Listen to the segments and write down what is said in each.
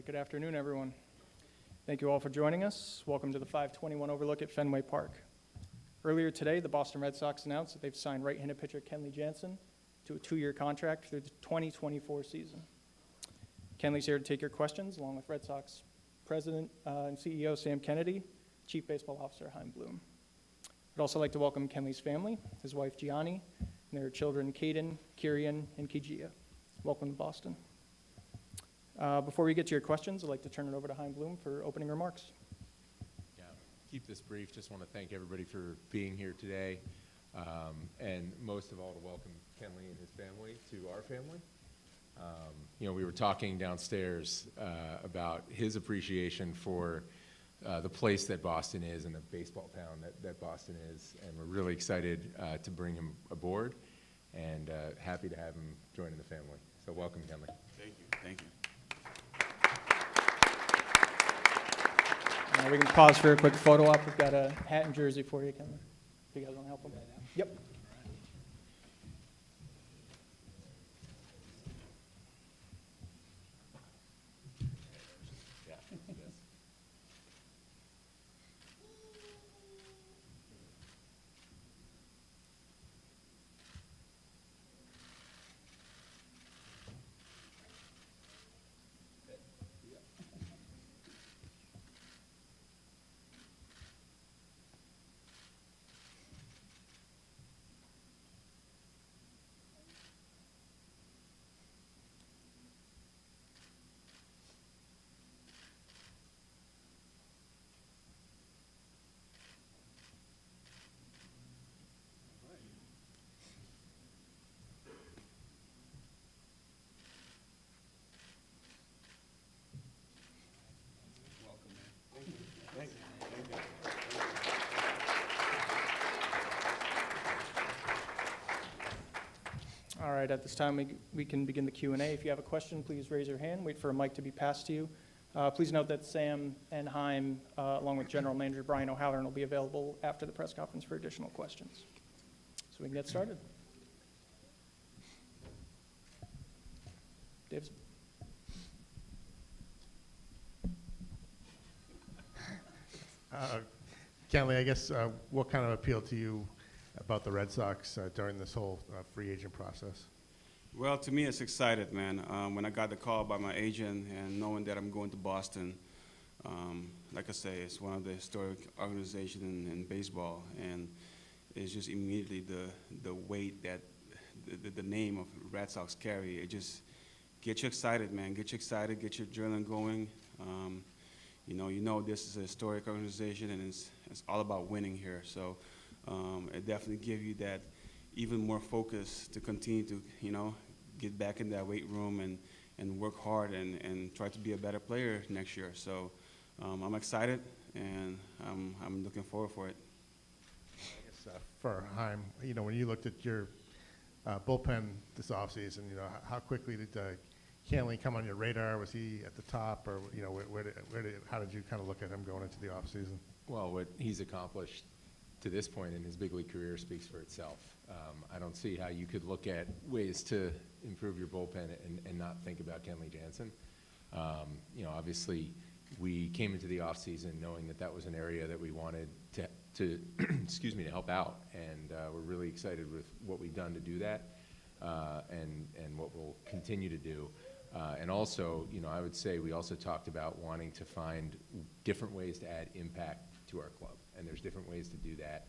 Good afternoon, everyone. Thank you all for joining us. Welcome to the 521 Overlook at Fenway Park. Earlier today, the Boston Red Sox announced that they've signed right-handed pitcher Kenley Jansen to a 2-year contract through the 2024 season. Kenley's here to take your questions, along with Red Sox President and CEO Sam Kennedy, Chief Baseball Officer Chaim Bloom. I'd also like to welcome Kenley's family, his wife Gianni, and their children Caden, Kirian, and Kijia. Welcome to Boston. Before we get to your questions, I'd like to turn it over to Chaim Bloom for opening remarks. Yeah, keep this brief. Just want to thank everybody for being here today, and most of all to welcome Kenley and his family to our family. We were talking downstairs about his appreciation for the place that Boston is and the baseball town that Boston is, and we're really excited to bring him aboard and happy to have him joining the family. So welcome, Kenley. Thank you. Thank you. We can pause for a quick photo op. We've got a hat and jersey for you, Kenley. If you guys want to help him. Yep. All right, at this time, we can begin the Q&A. If you have a question, please raise your hand. Wait for a mic to be passed to you. Please note that Sam and Chaim, along with General Manager Brian O'Halloran, will be available after the press conference for additional questions. So we can get started. Davis. Kenley, I guess what kind of appealed to you about the Red Sox during this whole free agent process? Well, to me, it's excited, man. When I got the call by my agent and knowing that I'm going to Boston, like I say, it's one of the historic organizations in baseball, and it's just immediately the weight that the name of Red Sox carry. It just gets you excited, man. Get you excited, get your adrenaline going. You know this is a historic organization, and it's all about winning here. So it definitely gives you that even more focus to continue to, get back in that weight room and work hard and try to be a better player next year. So I'm excited, and I'm looking forward for it. I guess for Chaim, when you looked at your bullpen this offseason, how quickly did Kenley come on your radar? Was he at the top, or how did you kind of look at him going into the offseason? Well, what he's accomplished to this point in his big league career speaks for itself. I don't see how you could look at ways to improve your bullpen and not think about Kenley Jansen. Obviously, we came into the offseason knowing that was an area that we wanted to to help out, and we're really excited with what we've done to do that, and what we'll continue to do. And also, I would say we also talked about wanting to find different ways to add impact to our club, and there's different ways to do that.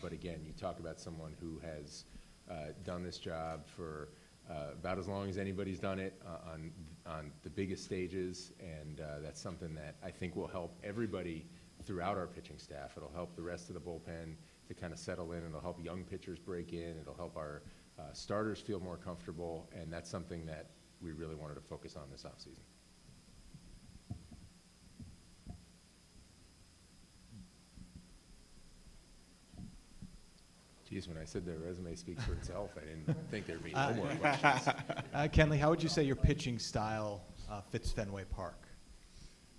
But again, you talk about someone who has done this job for about as long as anybody's done it on the biggest stages, and that's something that I think will help everybody throughout our pitching staff. It'll help the rest of the bullpen to kind of settle in. It'll help young pitchers break in. It'll help our starters feel more comfortable, and that's something that we really wanted to focus on this offseason. Geez, when I said the resume speaks for itself, I didn't think there'd be no more questions. Kenley, how would you say your pitching style fits Fenway Park?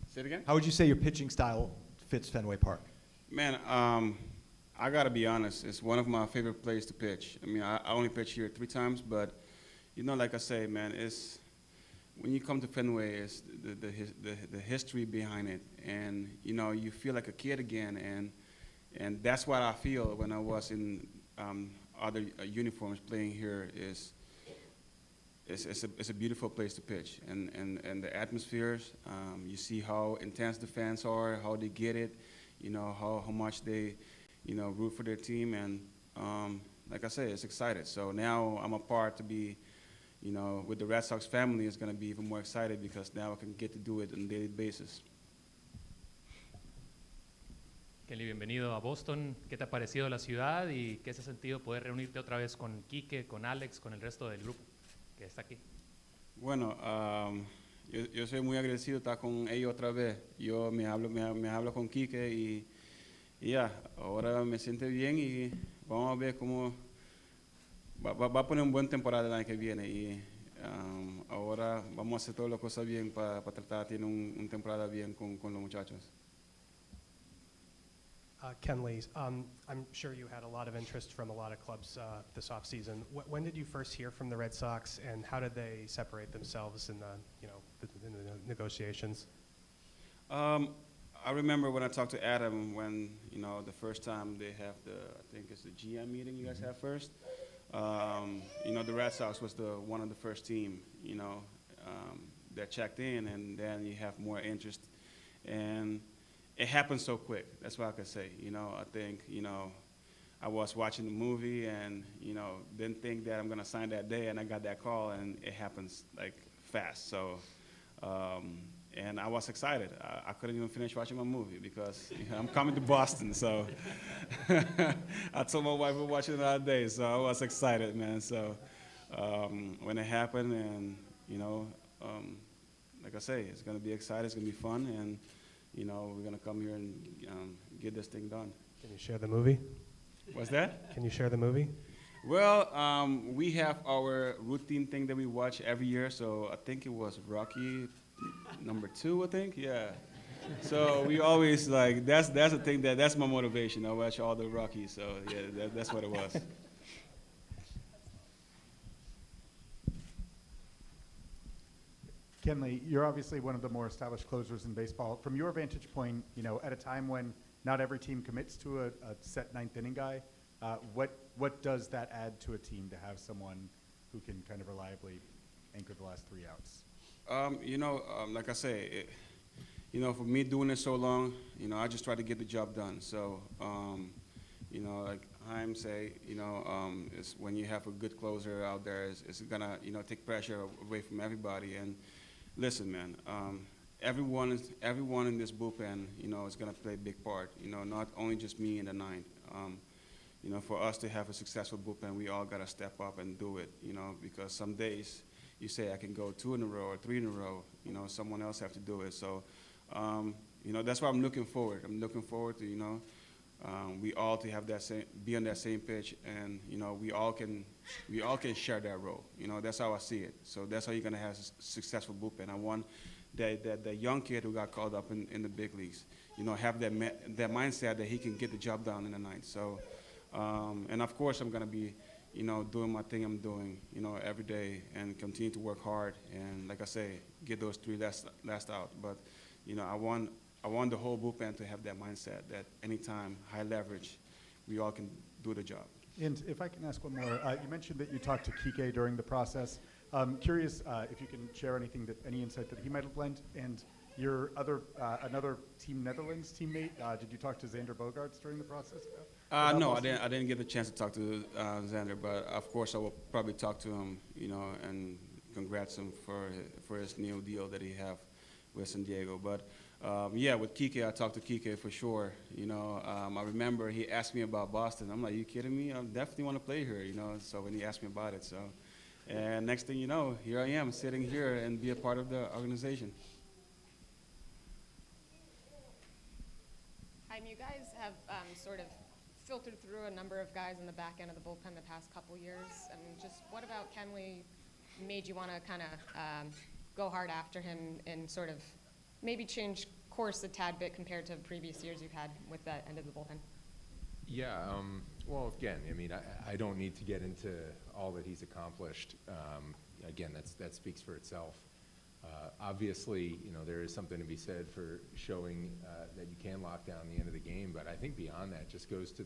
Say it again? How would you say your pitching style fits Fenway Park? Man, I got to be honest. It's one of my favorite places to pitch. I mean, I only pitched here 3 times, but, like I say, man, when you come to Fenway, it's the history behind it, and you know you feel like a kid again, and that's what I feel when I was in other uniforms playing here. It's a beautiful place to pitch, and the atmospheres. You see how intense the fans are, how they get it, you know how much they, you know, root for their team, and like I say, it's excited. So now I'm a part to be, you know, with the Red Sox family. It's going to be even more excited because now I can get to do it on a daily basis. Kenley, bienvenido a Boston. ¿Qué te ha parecido la ciudad y qué se ha sentido poder reunirte otra vez con Quique, con Alex, con el resto del grupo que está aquí? Bueno, yo soy muy agradecido de estar con ellos otra vez. Yo me hablo con Quique y ya, ahora me siento bien y vamos a ver cómo va a poner una buena temporada el año que viene y ahora vamos a hacer todas las cosas bien para tratar de tener una temporada bien con los muchachos. Kenley, I'm sure you had a lot of interest from a lot of clubs this offseason. When did you first hear from the Red Sox, and how did they separate themselves in the negotiations? I remember when I talked to Adam when, you know, the first time they have I think it's the GM meeting you guys have first. You know, the Red Sox was one of the first team, you know, that checked in, and then you have more interest. And it happened so quick. That's what I could say. You know, I think, you know, I was watching the movie and, you know, didn't think that I'm going to sign that day, and I got that call, and it happens, like, fast. So, and I was excited. I couldn't even finish watching my movie because, you know, I'm coming to Boston. So I told my wife we're watching it all day, so I was excited, man. So when it happened, and, you know, like I say, it's going to be exciting. It's going to be fun, and, you know, we're going to come here and get this thing done. Can you share the movie? What's that? Can you share the movie? Well, we have our routine thing that we watch every year. So I think it was Rocky #2, I think. Yeah. So we always like that's the thing that's my motivation. I watch all the Rockies. So yeah, that's what it was. Kenley, you're obviously one of the more established closers in baseball. From your vantage point, you know, at a time when not every team commits to a set ninth inning guy, what does that add to a team to have someone who can kind of reliably anchor the last 3 outs? You know, like I say, you know, for me doing it so long, you know, I just try to get the job done. So, you know, like Chaim say, you know, it's when you have a good closer out there, it's gonna, you know, take pressure away from everybody. And listen, man, everyone in this bullpen, you know, is gonna play a big part. You know, not only just me in the ninth. You know, for us to have a successful bullpen, we all gotta step up and do it. You know, because some days you say I can go 2 in a row or 3 in a row. You know, someone else have to do it. So, you know, that's why I'm looking forward. I'm looking forward to, you know, we all to have that be on that same pitch, and you know, we all can share that role. You know, that's how I see it. So that's how you're gonna have a successful bullpen. I want that young kid who got called up in the big leagues, you know, have that mindset that he can get the job done in the ninth. So, and of course, I'm gonna be, you know, doing my thing I'm doing, you know, every day, and continue to work hard, and like I say, get those 3 last out. But, you know, I want the whole bullpen to have that mindset that anytime, high leverage, we all can do the job. And if I can ask one more, you mentioned that you talked to Kike during the process. Curious if you can share any insight that he might have lent. And your another Team Netherlands teammate, did you talk to Xander Bogaerts during the process? No, I didn't get the chance to talk to Xander, but of course I will probably talk to him, you know, and congrats him for his new deal that he have with San Diego. But yeah, with Kike, I talked to Kike for sure. You know, I remember he asked me about Boston. I'm like, you kidding me? I definitely want to play here, you know. So when he asked me about it, so, and next thing you know, here I am sitting here and be a part of the organization. You guys have sort of filtered through a number of guys in the back end of the bullpen the past couple years. I mean, just what about Kenley made you want to kind of go hard after him and sort of maybe change course a tad bit compared to previous years you've had with that end of the bullpen? Yeah, well, again, I mean, I don't need to get into all that he's accomplished. Again, that speaks for itself. Obviously, there is something to be said for showing that you can lock down the end of the game, but I think beyond that just goes to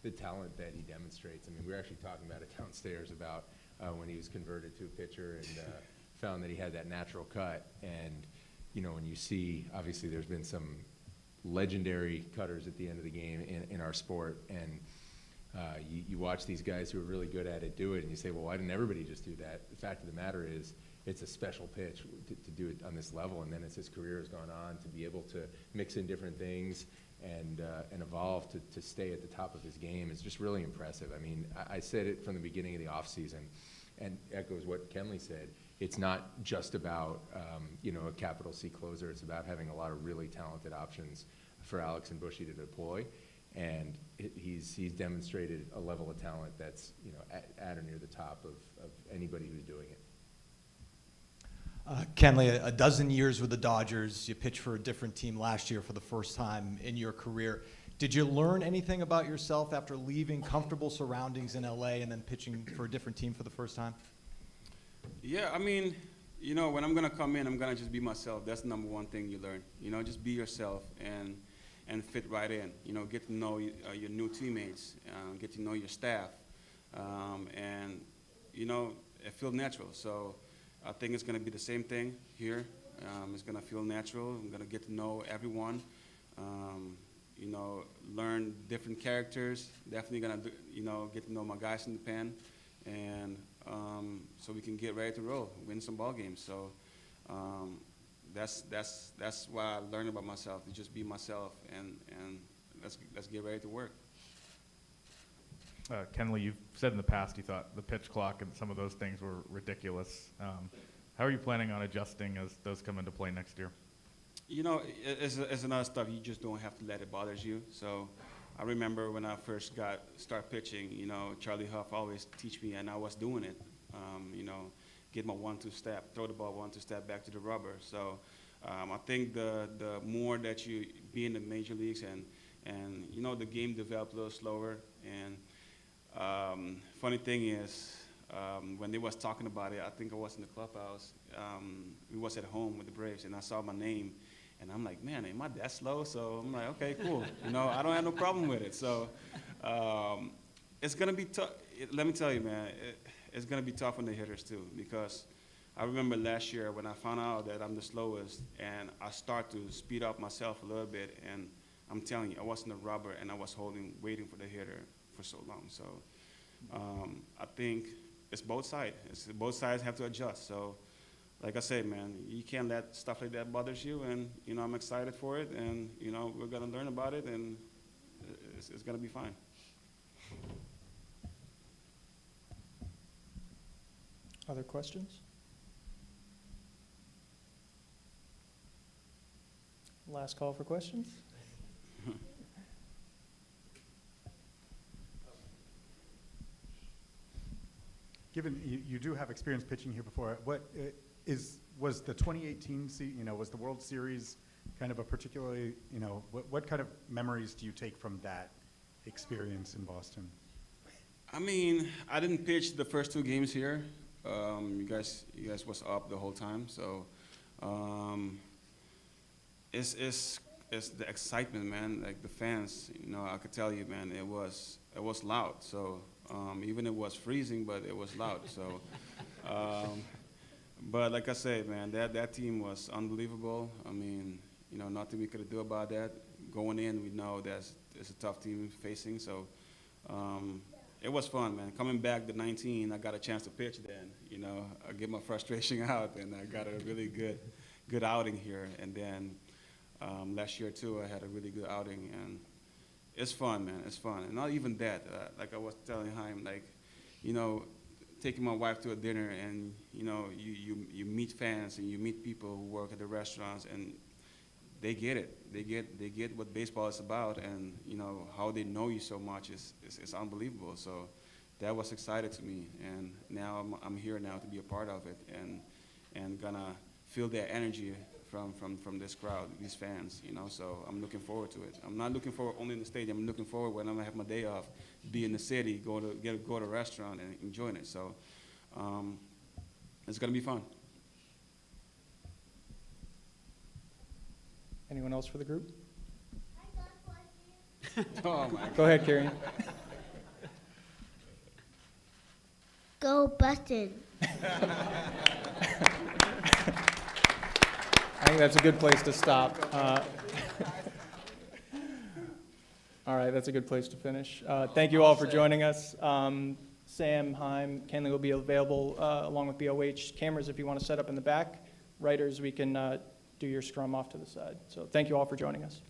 the talent that he demonstrates. I mean, we were actually talking about it downstairs about when he was converted to a pitcher and found that he had that natural cut. And, when you see, obviously there's been some legendary cutters at the end of the game in our sport, and you watch these guys who are really good at it do it, and you say, well, why didn't everybody just do that? The fact of the matter is, it's a special pitch to do it on this level, and then as his career has gone on, to be able to mix in different things and evolve to stay at the top of his game is just really impressive. I mean, I said it from the beginning of the offseason, and echoes what Kenley said. It's not just about a capital C closer. It's about having a lot of really talented options for Alex and Bushy to deploy, and he's demonstrated a level of talent that's at or near the top of anybody who's doing it. Kenley, a dozen years with the Dodgers. You pitched for a different team last year for the first time in your career. Did you learn anything about yourself after leaving comfortable surroundings in LA and then pitching for a different team for the first time? Yeah, I mean, when I'm gonna come in, I'm gonna just be myself. That's the number one thing you learn. Just be yourself and fit right in. Get to know your new teammates, get to know your staff, and it feels natural. So I think it's gonna be the same thing here. It's gonna feel natural. I'm gonna get to know everyone. Learn different characters. Definitely gonna get to know my guys in the pen, and so we can get ready to roll, win some ball games. So that's why I learned about myself, to just be myself, and let's get ready to work. Kenley, you've said in the past you thought the pitch clock and some of those things were ridiculous. How are you planning on adjusting as those come into play next year? It's another stuff. You just don't have to let it bother you. So I remember when I first start pitching, Charlie Huff always teach me, and I was doing it. Get my 1-2 step, throw the ball 1-2 step back to the rubber. So I think the more that you be in the major leagues and the game developed a little slower. And funny thing is, when they was talking about it, I think I was in the clubhouse. We was at home with the Braves, and I saw my name, and I'm like, man, am I that slow? So I'm like, okay, cool. I don't have no problem with it. So it's gonna be tough. Let me tell you, man, it's gonna be tough on the hitters too, because I remember last year when I found out that I'm the slowest, and I start to speed up myself a little bit, and I'm telling you, I was in the rubber, and I was waiting for the hitter for so long. So I think it's both sides. Both sides have to adjust. So, like I said, man, you can't let stuff like that bothers you. And I'm excited for it, and we're gonna learn about it, and it's gonna be fine. Other questions? Last call for questions. Given you do have experience pitching here before, was the 2018 was the World Series kind of a particularly, what kind of memories do you take from that experience in Boston? I mean, I didn't pitch the first 2 games here. You guys was up the whole time, so it's the excitement, man. Like the fans, I could tell you, man, it was loud. So even it was freezing, but it was loud. So, but like I said, man, that team was unbelievable. I mean, nothing we could do about that. Going in, we know it's a tough team facing. So. It was fun, man. Coming back to 19, I got a chance to pitch then. I get my frustration out, and I got a really good outing here. And then last year too, I had a really good outing, and it's fun, man. It's fun. And not even that. Like I was telling Chaim, like, taking my wife to a dinner, and you meet fans and you meet people who work at the restaurants, and they get it. They get what baseball is about, and how they know you so much is unbelievable. So that was exciting to me, and now I'm here now to be a part of it, and gonna feel their energy from this crowd, these fans. So I'm looking forward to it. I'm not looking forward only in the stadium. I'm looking forward when I'm gonna have my day off, be in the city, go to a restaurant and enjoying it. So it's gonna be fun. Anyone else for the group? Oh, my Go ahead, Kieran. Go Busted. I think that's a good place to stop. All right, that's a good place to finish. Thank you all for joining us. Sam, Heim, Kenley will be available along with BOH. Cameras, if you want to set up in the back. Writers, we can do your scrum off to the side. So thank you all for joining us.